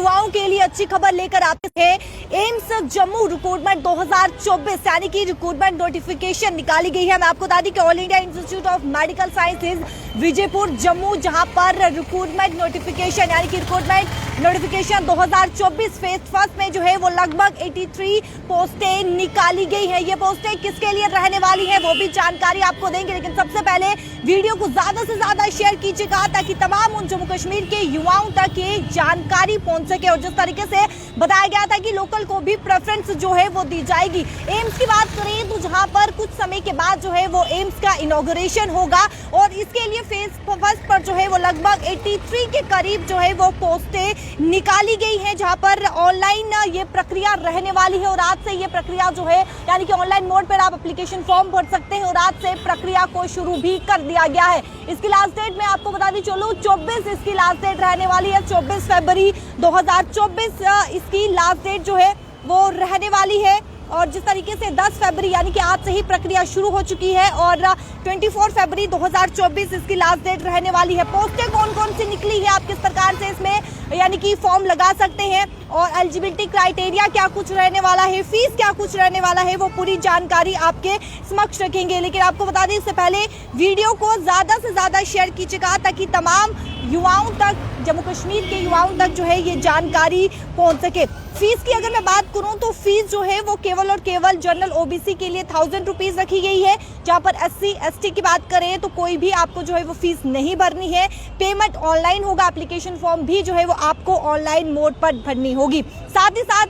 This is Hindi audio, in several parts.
युवाओं के लिए अच्छी खबर लेकर आते थे। एम्स जम्मू रिक्रूटमेंट 2024 यानी कि रिक्रूटमेंट नोटिफिकेशन निकाली गई है। मैं आपको बता दी कि all India institute of medical sciences Vijaypur Jammu, जहां पर रिक्रूटमेंट नोटिफिकेशन यानी कि रिक्रूटमेंट नोटिफिकेशन 2024 फेज फर्स्ट में जो है वो लगभग 83 पोस्टें निकाली गई है। ये पोस्टें किसके लिए रहने वाली है वो भी जानकारी आपको देंगे, लेकिन सबसे पहले वीडियो को ज्यादा से ज्यादा शेयर कीजिएगा ताकि तमाम उन जम्मू कश्मीर के युवाओं तक ये जानकारी पहुंच सके। और जिस तरीके से बताया गया था कि लोकल को भी प्रेफरेंस जो है वो दी जाएगी। एम्स की बात करें तो जहां पर कुछ समय के बाद जो है वो एम्स का इनॉग्रेशन होगा और इसके लिए फेज फर्स्ट पर जो है वो लगभग 83 के करीब जो है वो पोस्टें निकाली गई है, जहां पर ऑनलाइन ये प्रक्रिया रहने वाली है। और आज से ये प्रक्रिया जो है यानी कि ऑनलाइन मोड पर आप एप्लीकेशन फॉर्म भर सकते हैं और आज से प्रक्रिया को शुरू भी कर दिया गया है। इसकी लास्ट डेट मैं आपको बता दी चलूं 24 इसकी लास्ट डेट रहने वाली है। 24 फरवरी 2024 इसकी लास्ट डेट जो है वो रहने वाली है। और जिस तरीके से 10 फरवरी यानी कि आज से ही प्रक्रिया शुरू हो चुकी है और 24 फरवरी 2024 इसकी लास्ट डेट रहने वाली है। पोस्टें कौन कौन सी निकली है, आप किस प्रकार से इसमें यानी कि फॉर्म लगा सकते हैं और एलिजिबिलिटी क्राइटेरिया क्या कुछ रहने वाला है, फीस क्या कुछ रहने वाला है, वो पूरी जानकारी आपके समक्ष रखेंगे। लेकिन आपको बता दें इससे पहले वीडियो को ज़्यादा से ज़्यादा शेयर कीजिएगा ताकि तमाम युवाओं तक, जम्मू कश्मीर के युवाओं तक जो है ये जानकारी पहुंच सके। फीस की अगर मैं बात करूं तो फीस जो है वो केवल और केवल जनरल ओबीसी के लिए 1000 रुपीज रखी गई है, जहां पर SC ST की बात करें तो कोई भी आपको जो है वो फीस नहीं भरनी है। पेमेंट ऑनलाइन होगा, एप्लीकेशन फॉर्म भी जो है वो आपको ऑनलाइन मोड पर भरनी होगी। साथ ही साथ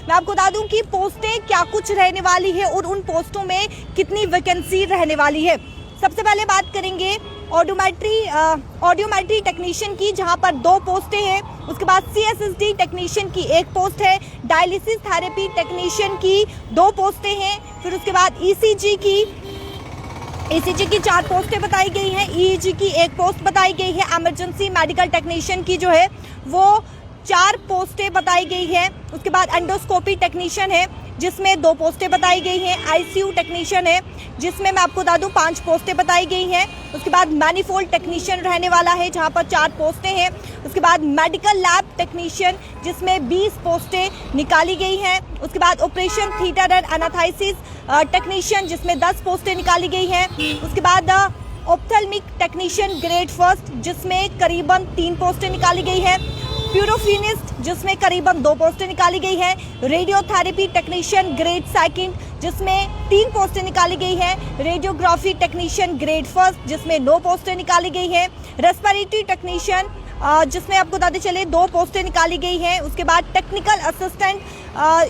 मैं आपको बता दूं कि पोस्टें क्या कुछ रहने वाली है और उन पोस्टों में कितनी वैकेंसी रहने वाली है। सबसे पहले बात करेंगे ऑडियोमेट्री टेक्नीशियन की, जहां पर 2 पोस्टें हैं। उसके बाद CSSD टेक्नीशियन की 1 पोस्ट है। डायलिसिस थेरेपी टेक्नीशियन की 2 पोस्टें हैं। फिर उसके बाद ECG की 4 पोस्टें बताई गई हैं। EEG की 1 पोस्ट बताई गई है। इमरजेंसी मेडिकल टेक्नीशियन की जो है वो 4 पोस्टें बताई गई है। उसके बाद एंडोस्कोपी टेक्नीशियन है जिसमें 2 पोस्टें बताई गई हैं। ICU टेक्नीशियन है जिसमें मैं आपको बता दूं 5 पोस्टें बताई गई हैं। उसके बाद मैनिफोल्ड टेक्नीशियन रहने वाला है जहां पर 4 पोस्टें हैं। उसके बाद मेडिकल लैब टेक्नीशियन जिसमें 20 पोस्टें निकाली गई हैं। उसके बाद ऑपरेशन थिएटर एंड एनास्थेसिस टेक्नीशियन जिसमें 10 पोस्टें निकाली गई हैं। उसके बाद ऑप्थेल्मिक टेक्नीशियन ग्रेड फर्स्ट जिसमें करीबन 3 पोस्टें निकाली गई है। प्यूरोफिनिस्ट जिसमें करीबन 2 पोस्टें निकाली गई है। रेडियोथेरेपी टेक्नीशियन ग्रेड सेकंड जिसमें 3 पोस्टें निकाली गई है। रेडियोग्राफी टेक्नीशियन ग्रेड फर्स्ट जिसमें 9 पोस्टें निकाली गई है। रेस्पिरेटरी टेक्नीशियन जिसमें आपको बताते चले 2 पोस्टें निकाली गई हैं। उसके बाद टेक्निकल असिस्टेंट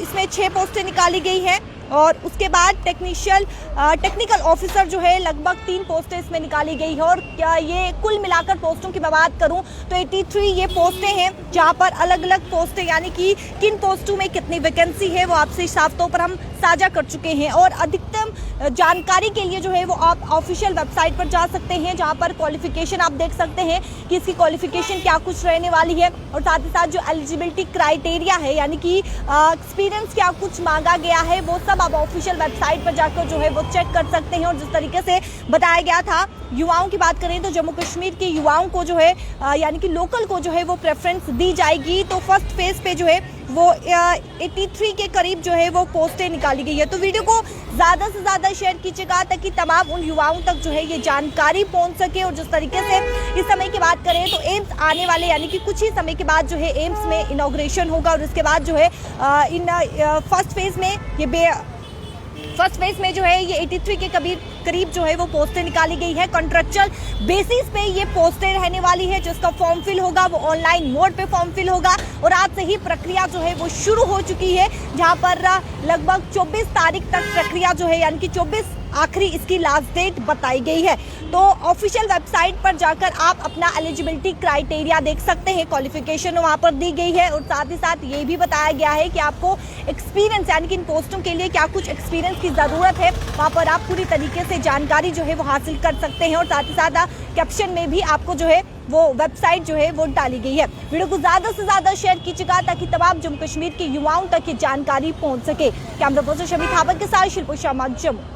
इसमें 6 पोस्टें निकाली गई हैं। और उसके बाद टेक्निकल ऑफिसर जो है लगभग 3 पोस्टें इसमें निकाली गई है। और क्या ये कुल मिलाकर पोस्टों की मैं बात करूं तो 83 ये पोस्टें हैं, जहां पर अलग अलग पोस्टें यानी कि किन पोस्टों में कितनी वैकेंसी है वो आपसे साफ तौर पर हम साझा कर चुके हैं। और अधिकतम जानकारी के लिए जो है वो आप ऑफिशियल वेबसाइट पर जा सकते हैं, जहां पर क्वालिफिकेशन आप देख सकते हैं कि इसकी क्वालिफिकेशन क्या कुछ रहने वाली है। और साथ ही साथ जो एलिजिबिलिटी क्राइटेरिया है यानी कि एक्सपीरियंस क्या कुछ मांगा गया है वो सब आप ऑफिशियल वेबसाइट पर जाकर जो है वो चेक कर सकते हैं। और जिस तरीके से बताया गया था युवाओं की बात करें तो जम्मू कश्मीर के युवाओं को जो है यानी कि लोकल को जो है वो प्रेफरेंस दी जाएगी। तो फर्स्ट फेज पे जो है वो 83 के करीब जो है वो पोस्टें निकाली गई है। तो वीडियो को ज़्यादा से ज़्यादा शेयर कीजिएगा ताकि तमाम उन युवाओं तक जो है ये जानकारी पहुंच सके। और जिस तरीके से इस समय की बात करें तो एम्स आने वाले यानी कि कुछ ही समय के बाद जो है एम्स में इनॉग्रेशन होगा और उसके बाद जो है फर्स्ट फेज में जो है ये 83 के करीब जो है वो पोस्टें निकाली गई है। कॉन्ट्रेक्चुअल बेसिस पे ये पोस्टें रहने वाली है। जिसका फॉर्म फिल होगा वो ऑनलाइन मोड पे फॉर्म फिल होगा और आज से ही प्रक्रिया जो है वो शुरू हो चुकी है, जहां पर लगभग 24 तारीख तक प्रक्रिया जो है यानी कि 24 आखिरी इसकी लास्ट डेट बताई गई है। तो ऑफिशियल वेबसाइट पर जाकर आप अपना एलिजिबिलिटी क्राइटेरिया देख सकते हैं, क्वालिफिकेशन वहां पर दी गई है। और साथ ही साथ ये भी बताया गया है कि आपको एक्सपीरियंस यानी कि इन पोस्टों के लिए क्या कुछ एक्सपीरियंस की ज़रूरत है, वहां पर आप पूरी तरीके से जानकारी जो है वो हासिल कर सकते हैं। और साथ ही साथ कैप्शन में भी आपको जो है वो वेबसाइट जो है वो डाली गई है। वीडियो को ज़्यादा से ज़्यादा शेयर कीजिएगा ताकि तमाम जम्मू कश्मीर के युवाओं तक ये जानकारी पहुँच सके। कैमरा पर्सन शमी थापत के साथ शिल्पा शर्मा, जम्मू।